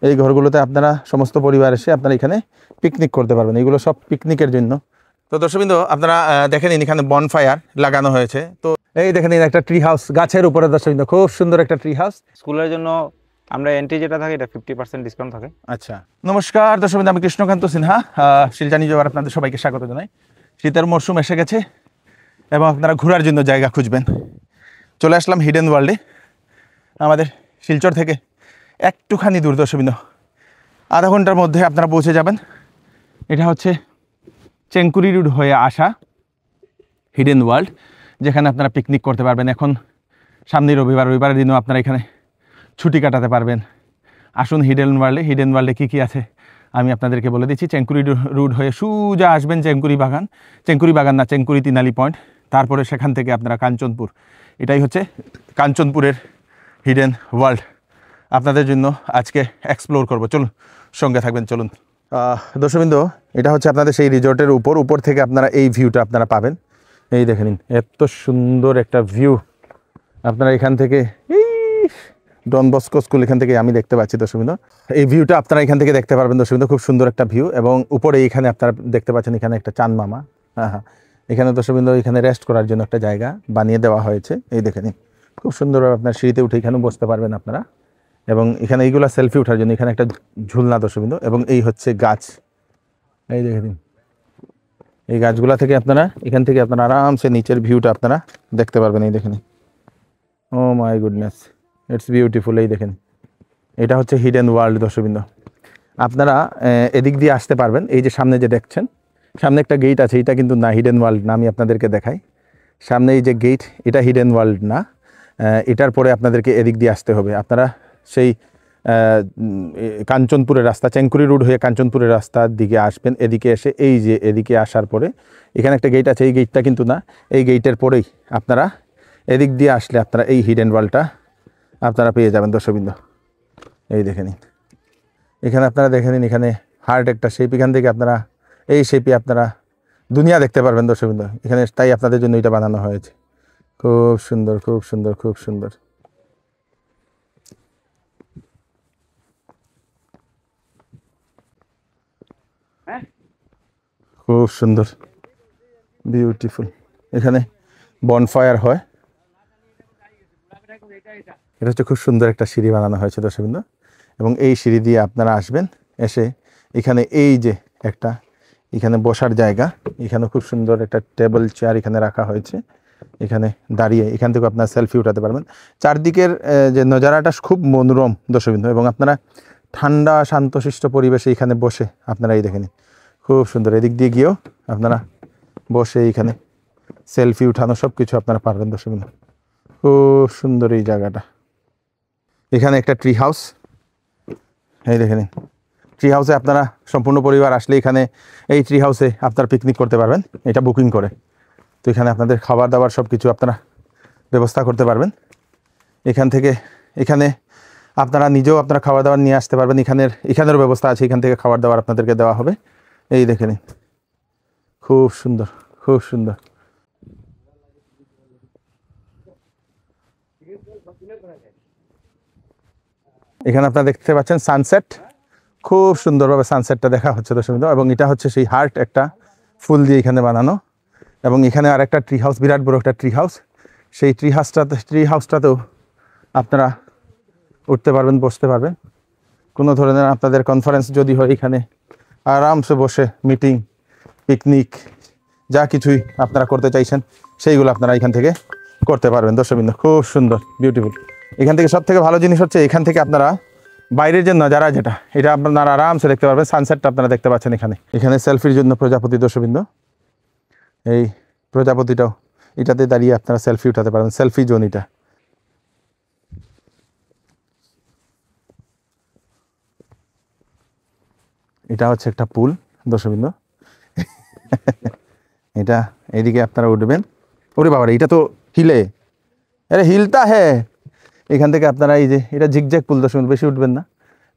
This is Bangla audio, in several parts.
এই ঘরগুলোতে আপনারা সমস্ত পরিবার এসে আপনারা এখানে পিকনিক করতে পারবেন। এগুলো সব পিকনিকের জন্য। তো দর্শকবৃন্দ, আপনারা দেখে নিন এখানে বনফায়ার লাগানো হয়েছে। তো এই দেখে নিন একটা ট্রি হাউস গাছের উপরে দর্শকবৃন্দ, খুব সুন্দর একটা ট্রি হাউস। স্কুলের জন্য আমরা এন্ট্রি যেটা থাকে এটা 50% ডিসকাউন্ট থাকে। আচ্ছা, নমস্কার দর্শকবৃন্দ, আমি কৃষ্ণকান্ত সিনহা, শিলচর নিউজে আপনাদের সবাইকে স্বাগত জানাই। শীতের মরশুম এসে গেছে এবং আপনারা ঘোরার জন্য জায়গা খুঁজবেন। চলে আসলাম হিডেন ওয়ার্ল্ডে। আমাদের শিলচর থেকে একটুখানি দূর দর্শকবৃন্দ, আধা ঘন্টার মধ্যে আপনারা পৌঁছে যাবেন। এটা হচ্ছে চেঙ্কুরি রোড হয়ে আসা হিডেন ওয়ার্ল্ড, যেখানে আপনারা পিকনিক করতে পারবেন। এখন সামনে রবিবারের দিনও আপনারা এখানে ছুটি কাটাতে পারবেন। আসুন হিডেন ওয়ার্ল্ডে। হিডেন ওয়ার্ল্ডে কী কী আছে আমি আপনাদেরকে বলে দিচ্ছি। চেঙ্কুরি রোড হয়ে সোজা আসবেন চেঙ্কুরি বাগান না, চেঙ্কুরি তিনালি পয়েন্ট। তারপরে সেখান থেকে আপনারা কাঞ্চনপুর, এটাই হচ্ছে কাঞ্চনপুরের হিডেন ওয়ার্ল্ড আপনাদের জন্য আজকে এক্সপ্লোর করব। চলুন, সঙ্গে থাকবেন, চলুন। দর্শকবৃন্দ, এটা হচ্ছে আপনাদের সেই রিসর্টের উপর থেকে আপনারা এই ভিউটা আপনারা পাবেন। এই দেখে নিন, এত সুন্দর একটা ভিউ আপনারা এখান থেকে, ডন বস্কো স্কুল এখান থেকে আমি দেখতে পাচ্ছি দর্শকবৃন্দ। এই ভিউটা আপনারা এখান থেকে দেখতে পারবেন দর্শকবৃন্দ, খুব সুন্দর একটা ভিউ। এবং উপরে এইখানে আপনারা দেখতে পাচ্ছেন এখানে একটা চাঁদ মামা। হ্যাঁ, এখানে দর্শকবৃন্দ এখানে রেস্ট করার জন্য একটা জায়গা বানিয়ে দেওয়া হয়েছে। এই দেখে নিন, খুব সুন্দরভাবে আপনার সিঁড়িতে উঠে এখানেও বসতে পারবেন আপনারা। এবং এখানে এইগুলা সেলফি ওঠার জন্য এখানে একটা ঝুলনা দর্শকবৃন্দ। এবং এই হচ্ছে গাছ, এই দেখে নিন, এই গাছগুলা থেকে আপনারা এখান থেকে আপনারা আরামসে নিচের ভিউটা আপনারা দেখতে পারবেন। এই দেখে নিন, ও মাই গুডনেস, ইটস বিউটিফুল। এই দেখেন, এটা হচ্ছে হিডেন ওয়ার্ল্ড দর্শকবৃন্দ। আপনারা এদিক দিয়ে আসতে পারবেন। এই যে সামনে যে দেখছেন, সামনে একটা গেট আছে, এটা কিন্তু না হিডেন ওয়ার্ল্ড না। আমি আপনাদেরকে দেখাই, সামনে এই যে গেট, এটা হিডেন ওয়ার্ল্ড না। এটার পরে আপনাদেরকে এদিক দিয়ে আসতে হবে। আপনারা সেই কাঞ্চনপুরের রাস্তা, চেঙ্কুরি রোড হয়ে কাঞ্চনপুরের রাস্তার দিকে আসবেন। এদিকে এসে এই যে এদিকে আসার পরে এখানে একটা গেট আছে, এই গেটটা কিন্তু না, এই গেটের পরেই আপনারা এদিক দিয়ে আসলে আপনারা এই হিডেন ওয়ার্ল্ডটা আপনারা পেয়ে যাবেন দর্শকবৃন্দ। এই দেখে নিন, এখানে আপনারা দেখে নিন, এখানে হার্ট একটা শেপ, এখান থেকে আপনারা এই শেপে আপনারা দুনিয়া দেখতে পারবেন দর্শকবৃন্দ এখানে। তাই আপনাদের জন্য এটা বানানো হয়েছে। খুব সুন্দর, খুব সুন্দর, খুব সুন্দর। খুব সুন্দর, বিউটিফুল। এখানে বনফায়ার হয়। এটা হচ্ছে খুব সুন্দর একটা সিঁড়ি বানানো হয়েছে দর্শকবৃন্দ। এবং এই সিঁড়ি দিয়ে আপনারা আসবেন, এসে এখানে এই যে একটা এখানে বসার জায়গা, এখানে খুব সুন্দর একটা টেবিল চেয়ার এখানে রাখা হয়েছে। এখানে দাঁড়িয়ে এখান থেকে আপনারা সেলফি উঠাতে পারবেন। চারদিকের যে নজারাটা খুব মনোরম দর্শকবৃন্দ। এবং আপনারা ঠান্ডা শান্তশিষ্ট পরিবেশে এখানে বসে আপনারা এই দেখেন, খুব সুন্দর। এদিক দিয়ে গিয়েও আপনারা বসে এইখানে সেলফি উঠানো সব কিছু আপনারা পারবেন দর্শকবৃন্দ। খুব সুন্দর এই জায়গাটা। এখানে একটা ট্রি হাউস, এই দেখে নিন, ট্রি হাউসে আপনারা সম্পূর্ণ পরিবার আসলে এখানে এই ট্রি হাউসে আপনারা পিকনিক করতে পারবেন, এটা বুকিং করে। তো এখানে আপনাদের খাবার দাবার সব কিছু আপনারা ব্যবস্থা করতে পারবেন। এখান থেকে এখানে আপনারা নিজেও আপনারা খাবার দাবার নিয়ে আসতে পারবেন। এখানেরও ব্যবস্থা আছে, এখান থেকে খাবার দাবার আপনাদেরকে দেওয়া হবে। এই দেখে নিন, খুব সুন্দর, খুব সুন্দর। এখানে আপনারা দেখতে পাচ্ছেন সানসেট, খুব সুন্দরভাবে সানসেটটা দেখা হচ্ছে দর্শকবৃন্দ। এবং এটা হচ্ছে সেই হার্ট একটা ফুল দিয়ে এখানে বানানো। এবং এখানে আর একটা ট্রি হাউস, বিরাট বড় একটা ট্রি হাউস। সেই ট্রি হাউসটাতেও আপনারা উঠতে পারবেন, বসতে পারবেন। কোনো ধরনের আপনাদের কনফারেন্স যদি হয়, এখানে আরামসে বসে মিটিং, পিকনিক যা কিছুই আপনারা করতে চাইছেন সেইগুলো আপনারা এখান থেকে করতে পারবেন দর্শকবৃন্দ। খুব সুন্দর, বিউটিফুল। এখান থেকে সব থেকে ভালো জিনিস হচ্ছে এখান থেকে আপনারা বাইরের যে নজারা যেটা, এটা আপনারা আরামসে দেখতে পারবেন। সানসেটটা আপনারা দেখতে পাচ্ছেন এখানে সেলফির জন্য প্রজাপতি দর্শকবৃন্দ। এই প্রজাপতিটাও এটাতে দাঁড়িয়ে আপনারা সেলফি উঠাতে পারবেন, সেলফি জোন এটা। এটা হচ্ছে একটা পুল দর্শকবৃন্দ। এটা এইদিকে আপনারা উঠবেন। ওরে বাবা, এটা তো হিলে, আরে হিলতা হ্যাঁ। এখান থেকে আপনারা এই যে এটা ঝিকঝ্যাক পুল দর্শকবৃন্দ, বেশি উঠবেন না।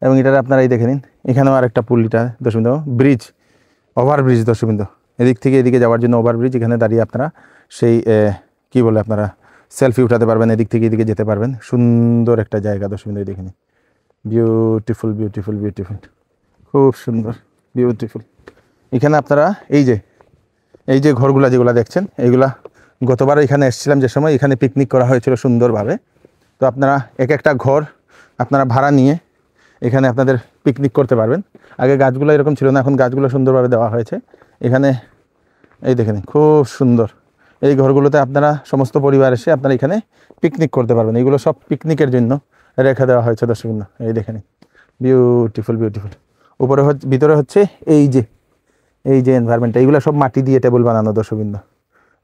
এবং এটার আপনারা এই দেখে নিন, এখানেও আর একটা পুল, এটা দর্শকবৃন্দ ব্রিজ, ওভারব্রিজ দর্শকবৃন্দ। এদিক থেকে এদিকে যাওয়ার জন্য ওভারব্রিজ। এখানে দাঁড়িয়ে আপনারা সেই কি বলে আপনারা সেলফি উঠাতে পারবেন, এদিক থেকে এদিকে যেতে পারবেন। সুন্দর একটা জায়গা দর্শকবৃন্দ, দেখে নিন, বিউটিফুল বিউটিফুল বিউটিফুল, খুব সুন্দর, বিউটিফুল। এখানে আপনারা এই যে ঘরগুলা যেগুলো দেখছেন, এইগুলা গতবার এখানে এসেছিলাম যে সময়, এখানে পিকনিক করা হয়েছিল সুন্দরভাবে। তো আপনারা এক একটা ঘর আপনারা ভাড়া নিয়ে এখানে আপনাদের পিকনিক করতে পারবেন। আগে গাছগুলো এরকম ছিল না, এখন গাছগুলো সুন্দরভাবে দেওয়া হয়েছে। এখানে এই দেখেন খুব সুন্দর, এই ঘরগুলোতে আপনারা সমস্ত পরিবার এসে আপনারা এখানে পিকনিক করতে পারবেন। এগুলো সব পিকনিকের জন্য রেখে দেওয়া হয়েছে দর্শকবৃন্দ। এই দেখেন বিউটিফুল বিউটিফুল। উপরে ভিতরে হচ্ছে এই যে এনভায়রনমেন্টটা, এইগুলো সব মাটি দিয়ে টেবিল বানানো দর্শকবৃন্দ।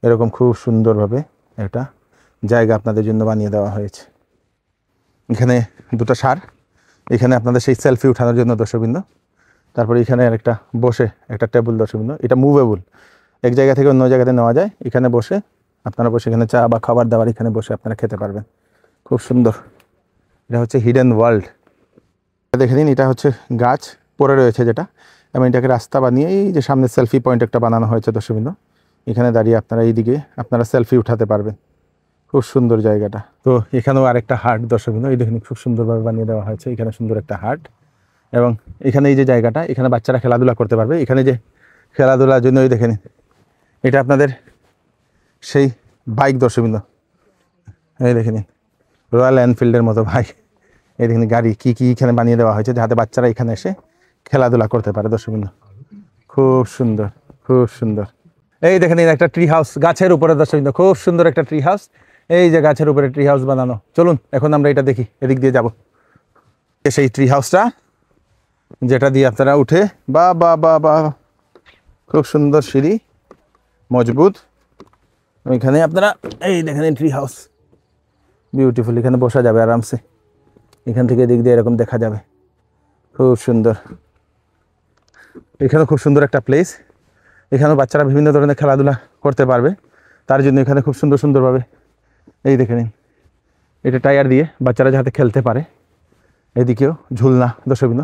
এরকম খুব সুন্দরভাবে একটা জায়গা আপনাদের জন্য বানিয়ে দেওয়া হয়েছে। এখানে দুটো সার, এখানে আপনাদের সেই সেলফি উঠানোর জন্য দর্শকবৃন্দ। তারপরে এখানে একটা বসে একটা টেবিল দর্শকবৃন্দ, এটা মুভেবল, এক জায়গা থেকে অন্য জায়গাতে নেওয়া যায়। এখানে বসে আপনারা এখানে চা বা খাবার দাবার এখানে বসে আপনারা খেতে পারবেন। খুব সুন্দর। এটা হচ্ছে হিডেন ওয়ার্ল্ড। দেখে নিন, এটা হচ্ছে গাছ পড়ে রয়েছে যেটা, এবং এটাকে রাস্তা বানিয়ে এই যে সামনে সেলফি পয়েন্ট একটা বানানো হয়েছে দর্শকবৃন্দ। এখানে দাঁড়িয়ে আপনারা এইদিকে আপনারা সেলফি উঠাতে পারবেন। খুব সুন্দর জায়গাটা। তো এখানেও আরেকটা হাট দর্শকবৃন্দ, এই দেখেন খুব সুন্দরভাবে বানিয়ে দেওয়া হয়েছে। এখানে সুন্দর একটা হাট, এবং এখানে এই যে জায়গাটা, এখানে বাচ্চারা খেলাধুলা করতে পারবে। এখানে যে খেলাধুলার জন্য এই দেখেন, এটা আপনাদের সেই বাইক দর্শকবৃন্দ, এই দেখেন রয়্যাল এনফিল্ডের মতো বাইক। এই দেখেন গাড়ি কী এখানে বানিয়ে দেওয়া হয়েছে, যাতে বাচ্চারা এখানে এসে খেলাধুলা করতে পারে দর্শকবৃন্দ। খুব সুন্দর, খুব সুন্দর। এই দেখেন একটা ট্রি হাউস গাছের উপরে দর্শকবৃন্দ, খুব সুন্দর একটা ট্রি হাউস। এই যে গাছের উপরে ট্রি হাউস বানানো। চলুন এখন আমরা এটা দেখি, এদিক দিয়ে যাব। সেই ট্রি হাউসটা যেটা দিয়ে আপনারা উঠে বা বা বা বা খুব সুন্দর সিঁড়ি, মজবুত। এখানে আপনারা এই দেখেন ট্রি হাউস, বিউটিফুল। এখানে বসা যাবে আরামসে, এখান থেকে এদিক দিয়ে এরকম দেখা যাবে। খুব সুন্দর। এখানে খুব সুন্দর একটা প্লেস, এখানেও বাচ্চারা বিভিন্ন ধরনের খেলাধুলা করতে পারবে। তার জন্য এখানে খুব সুন্দর সুন্দরভাবে এই দেখে নিন, এটা টায়ার দিয়ে বাচ্চারা যাতে খেলতে পারে। এদিকেও ঝুলনা দর্শকবৃন্দ।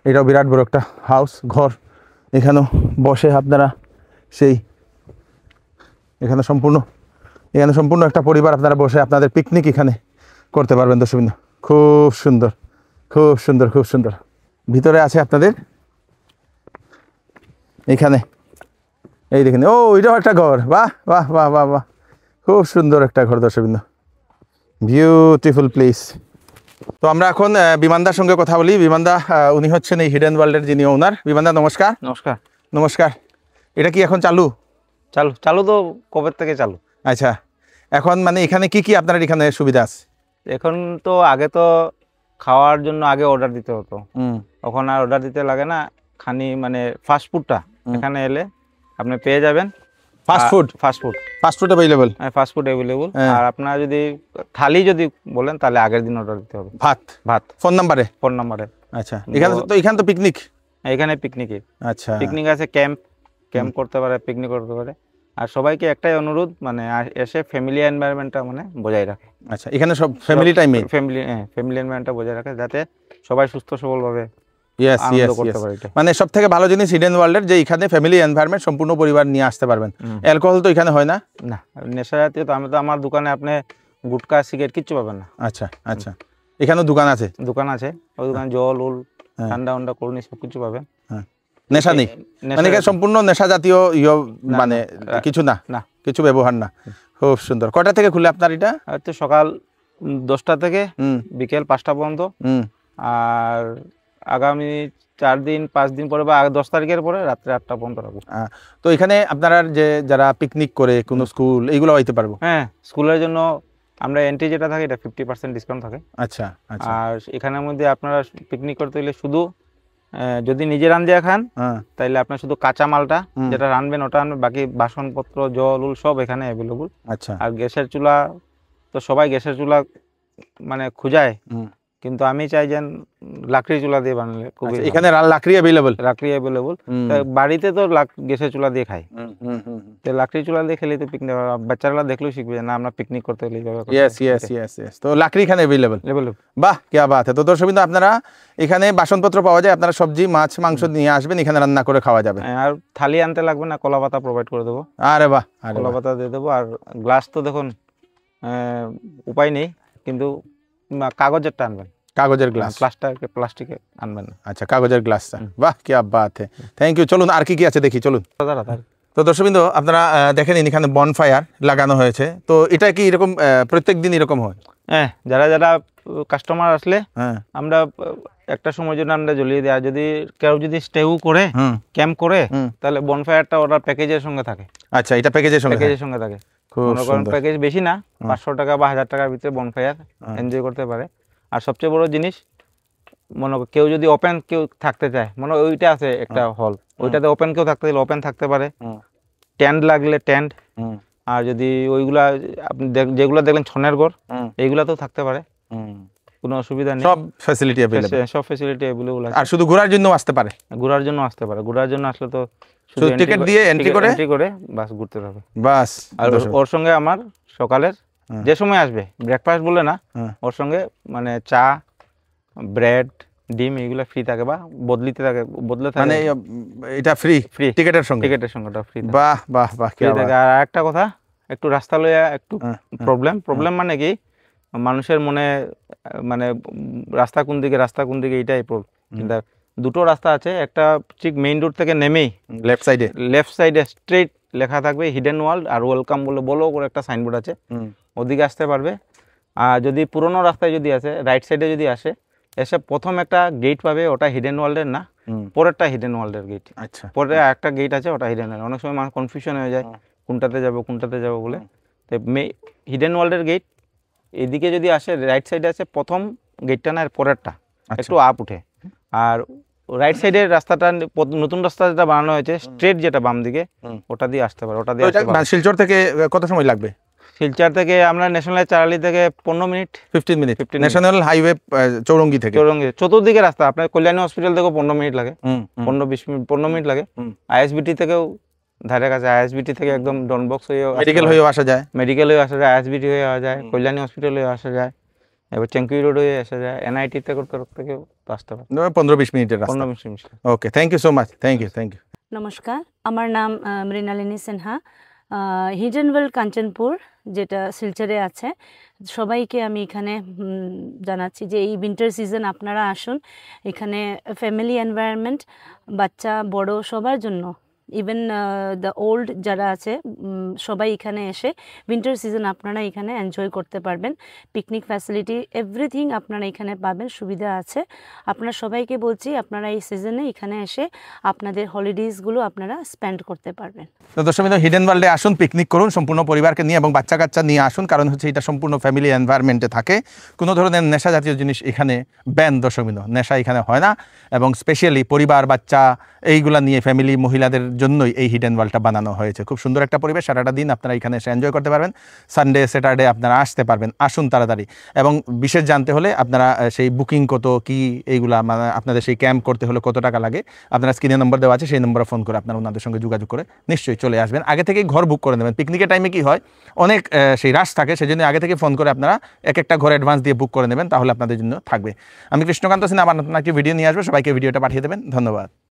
এটাও বিরাট বড় একটা হাউস, ঘর। এখানেও বসে আপনারা সেই এখানে সম্পূর্ণ একটা পরিবার আপনারা বসে আপনাদের পিকনিক এখানে করতে পারবেন দর্শকবৃন্দ। খুব সুন্দর, খুব সুন্দর, খুব সুন্দর। ভিতরে আছে আপনাদের এখানে এই দেখেন, ও এটাও একটা ঘর। বাহ বাহ বাহ বাহ বাহ, খুব সুন্দর একটা ঘর দর্শকবৃন্দ, বিউটিফুল প্লেস। তো আমরা এখন বিমানদার সঙ্গে কথা বলি। বিমানদা উনি হচ্ছেন এই হিডেন ওয়ার্ল্ডের যিনি ওনার। বিমানদা নমস্কার। নমস্কার। নমস্কার। এটা কি এখন চালু? চালু তো কবে থেকে চালু। আচ্ছা, এখন মানে এখানে কি আপনার এখানে সুবিধা আছে? এখন তো আগে তো খাওয়ার জন্য আগে অর্ডার দিতে হতো, এখন আর অর্ডার দিতে লাগে না। খানি মানে ফাস্টফুডটা এখানে এলে আপনি পেয়ে যাবেন। Fast food available. হ্যাঁ, ফাস্টফুড অ্যাভেলেবল। আর আপনারা যদি থালি যদি বলেন তাহলে আগের দিন অর্ডার দিতে হবে। ভাত ফোন নাম্বারে। আচ্ছা, এখানে তো পিকনিক, এখানে পিকনিকে আচ্ছা পিকনিক আছে, ক্যাম্প করতে পারে, পিকনিক করতে পারে। আর সবাইকে একটাই অনুরোধ, মানে এসে ফ্যামিলি এনভায়রনমেন্টটা মানে বজায় রাখে। আচ্ছা, এখানে সব ফ্যামিলি টাইমে ফ্যামিলি এনভায়রনমেন্টটা বজায় রাখে, যাতে সবাই সুস্থ সবলভাবে ইয়েস ইয়েস ইয়েস। মানে সব থেকে ভালো জিনিস হিডেন ওয়ার্ল্ডের যে এখানে ফ্যামিলি এনভায়রনমেন্ট, সম্পূর্ণ পরিবার নিয়ে আসতে পারবেন। অ্যালকোহল তো এখানে হয় না? না, নেশা জাতীয় তো আমার দোকানে আপনি গুটকা সিগারেট কিচ্ছু পাবেন না। আচ্ছা আচ্ছা, এখানেও দোকান আছে? ওই দোকানে জল উল ঠান্ডা উন্ডা করুন সব কিছু পাবেন। নেশা নেই মানে এখানে সম্পূর্ণ নেশা জাতীয় মানে কিছু না, কিছু ব্যবহার না। খুব সুন্দর। কটা থেকে খুলে আপনার এটা? তো সকাল 10টা থেকে বিকেল 5টা পর্যন্ত। আর আগামী 4-5 দিন পরে বা 10 তারিখের পরে রাত্রে 8টা পর্যন্ত রাখবো। তো এখানে আপনারা যে যারা পিকনিক করে কোনো স্কুল এইগুলো হইতে পারবো? হ্যাঁ, স্কুলের জন্য আমরা এন্ট্রি যেটা থাকে এটা 50% ডিসকাউন্ট থাকে। আচ্ছা আচ্ছা। আর এখানের মধ্যে আপনারা পিকনিক করতে গেলে শুধু যদি নিজে রান্ধিয়া খান তাহলে আপনার শুধু কাঁচা মালটা যেটা রানবেন ওটা আনবেন, বাকি বাসনপত্র জল উল সব এখানে অ্যাভেলেবল। আচ্ছা। আর গ্যাসের চুলা তো সবাই গ্যাসের চুলা মানে খুঁজায়, কিন্তু আমি চাই যে লাকড়ি চুলা দিয়ে বানালে খুবই। এখানে লাকড়ি অ্যাভেলেবল? লাকড়ি অ্যাভেলেবল। বাড়িতে তো গ্যাসের চুলা দিয়ে খাই, তো লাকড়ি চুলা দিয়ে খেলে তো পিকনিক বাচ্চারা দেখলেও শিখবে না আমরা পিকনিক করতে গেলে এইভাবে। Yes yes yes yes. তো লাকড়ি এখানে অ্যাভেলেবল? বাহ, কি বাত। তো দর্শকবৃন্দ, আপনারা এখানে বাসনপত্র পাওয়া যায়, আপনারা সবজি মাছ মাংস নিয়ে আসবেন, এখানে রান্না করে খাওয়া যাবে। আর থালি আনতে লাগবে না, কলা পাতা প্রোভাইড করে দেবো। আরে বাহ, কলা পাতা দিয়ে দেবো। আর গ্লাস তো দেখুন উপায় নেই, কিন্তু কাগজেরটা আনবেন। কাগজের গ্লাস, প্লাস্টিকে আনবেন না। আচ্ছা কাগজের গ্লাসটা, বাহ কি বাত হ্যাঁ, থ্যাংক ইউ। চলুন আর কি কি আছে দেখি, চলুন। তো দর্শকবৃন্দ আপনারা দেখেন এখানে বনফায়ার লাগানো হয়েছে, তো এটা কি এরকম প্রত্যেক দিন এরকম হয়? হ্যাঁ, যারা কাস্টমার আসলে হ্যাঁ আমরা একটা সময় জন্য আমরা জ্বলিয়ে দিই। আর যদি কেউ যদি স্টেউ করে ক্যাম্প করে তাহলে বনফায়ারটা ওটার প্যাকেজের সঙ্গে থাকে। আচ্ছা, এটা প্যাকেজের সঙ্গে থাকে। খুব মনে করেন প্যাকেজ বেশি না, 500 টাকা বা 1000 টাকার ভিতরে বনফায়ার এনজয় করতে পারে। আর সবচেয়ে বড় জিনিস, মনে কেউ যদি ওপেন কেউ থাকতে চায়, মনে ওইটা আছে একটা হল, ওইটাতে ওপেন কেউ থাকতে চাইলে ওপেন থাকতে পারে, টেন্ট লাগলে টেন্ট, আর যদি ওইগুলা আপনি যেগুলো দেখলেন ছনের ঘর এইগুলাতেও থাকতে পারে, কোনো অসুবিধা নেই, সব ফ্যাসিলিটি অ্যাভেলেবল আছে। আর শুধু ঘোরার জন্য আসতে পারে, ঘোরার জন্য আসলে তো শুধু টিকিট দিয়ে এন্ট্রি করে বাস ঘুরতে হবে বাস। আর ওর সঙ্গে আমার সকালের যে সময় আসবে ব্রেকফাস্ট বলে না, ওর সঙ্গে মানে চা, ব্রেড, ডিম এগুলো ফ্রি থাকে বা বদলে থাকে, মানে এটা ফ্রি টিকেটের সঙ্গে ওটা ফ্রি। বাহ বাহ বাহ কি থাকে। আর একটা কথা, একটু রাস্তা লইয়া একটু প্রবলেম মানে কি মানুষের মনে মানে রাস্তা কোন দিকে এইটাই প্রবলেম। কিন্তু দুটো রাস্তা আছে, একটা ঠিক মেইন রোড থেকে নেমেই লেফট সাইডে স্ট্রেট লেখা থাকবে হিডেন ওয়ার্ল্ড আর ওয়েলকাম বলে করে একটা সাইনবোর্ড আছে, ওদিকে আসতে পারবে। আর যদি পুরোনো রাস্তায় যদি আসে, রাইট সাইডে যদি আসে, এসে প্রথম একটা গেট পাবে, ওটা হিডেন ওয়ার্ল্ডের না, পরেরটা হিডেন ওয়ার্ল্ডের গেট। আচ্ছা, পরে একটা গেট আছে, ওটা হিডেন ওয়ার্ল্ড। অনেক সময় মানুষ কনফিউশন হয়ে যায় কোনটাতে যাবো বলে। তো হিডেন ওয়ার্ল্ডের গেট এদিকে যদি আসে, রাইট সাইডে আছে প্রথম গেটটা না, এর পরেরটা একটু আপ উঠে। আর রাইট সাইডের রাস্তাটা নতুন রাস্তা যেটা বানানো হয়েছে স্ট্রেট, যেটা বাম দিকে, ওটা দিয়ে আসতে পারে। ওটা দিয়ে শিলচর থেকে কত সময় লাগবে? শিলচর থেকে আমরা ন্যাশনাল চারালি থেকে 15 minute, 15 minute, national highway Chowringhee চতুর্দিকে রাস্তা। আপনার কল্যাণী হসপিটাল থেকেও 15 মিনিট লাগে, 15 মিনিট লাগে। আইএসবিটি থেকেও ধারে কাছে, আইএসবিটি থেকে একদম ডনবক্স হয়ে আসা যায়, আইএসবিটি হয়ে আসা যায়, কল্যাণী হসপিটাল হয়ে আসা যায়, এবার চেঙ্কুই রোড হয়ে আসা যায়, এনআইটি থেকেও আসতে পারে 15-20 মিনিটের রাস্তা। Okay, thank you so much, thank you. নমস্কার, আমার নাম মৃণালিনী সিনহা। হিডেন ওয়ার্ল্ড কাঞ্চনপুর যেটা শিলচরে আছে, সবাইকে আমি এখানে জানাচ্ছি যে এই উইন্টার সিজন আপনারা আসুন। এখানে ফ্যামিলি এনভায়রনমেন্ট, বাচ্চা বড় সবার জন্য, ইভেন দ্য ওল্ড যারা আছে সবাই এখানে এসে উইন্টার সিজন আপনারা এখানে এনজয় করতে পারবেন। পিকনিক ফ্যাসিলিটি এভরিথিং আপনারা এখানে পাবেন, সুবিধা আছে। আপনারা সবাইকে বলছি আপনারা এই সিজনে এখানে এসে আপনাদের হলিডেজগুলো আপনারা স্পেন্ড করতে পারবেন। তো দর্শকবৃন্দ, হিডেন ওয়ার্ল্ডে আসুন, পিকনিক করুন সম্পূর্ণ পরিবারকে নিয়ে এবং বাচ্চা কাচ্চা নিয়ে আসুন, কারণ হচ্ছে এটা সম্পূর্ণ ফ্যামিলি এনভায়রনমেন্টে থাকে। কোনো ধরনের নেশা জাতীয় জিনিস এখানে ব্যান, দর্শকবৃন্দ, নেশা এখানে হয় না। এবং স্পেশালি পরিবার, বাচ্চা এইগুলা নিয়ে ফ্যামিলি মহিলাদের জন্যই এই হিডেন ওয়ার্ল্ডটা বানানো হয়েছে। খুব সুন্দর একটা পরিবেশ, সারাটা দিন আপনারা এখানে এসে এনজয় করতে পারবেন। সানডে, স্যাটারডে আপনারা আসতে পারবেন, আসুন তাড়াতাড়ি। এবং বিশেষ জানতে হলে আপনারা সেই বুকিং কত কি এইগুলা, মানে আপনাদের সেই ক্যাম্প করতে হলে কত টাকা লাগে, আপনারা স্ক্রিনে নম্বর দেওয়া আছে, সেই নম্বরে ফোন করে আপনারা ওনাদের সঙ্গে যোগাযোগ করে নিশ্চয়ই চলে আসবেন। আগে থেকেই ঘর বুক করে নেবেন। পিকনিকের টাইমে কি হয়, অনেক সেই রাশ থাকে, সেই জন্য আগে থেকে ফোন করে আপনারা এক একটা ঘর অ্যাডভান্স দিয়ে বুক করে নেবেন, তাহলে আপনাদের জন্য থাকবে। আমি কৃষ্ণকান্ত সিনহা আবার আপনাকে ভিডিও নিয়ে আসবো, সবাইকে ভিডিওটা পাঠিয়ে দেবেন। ধন্যবাদ।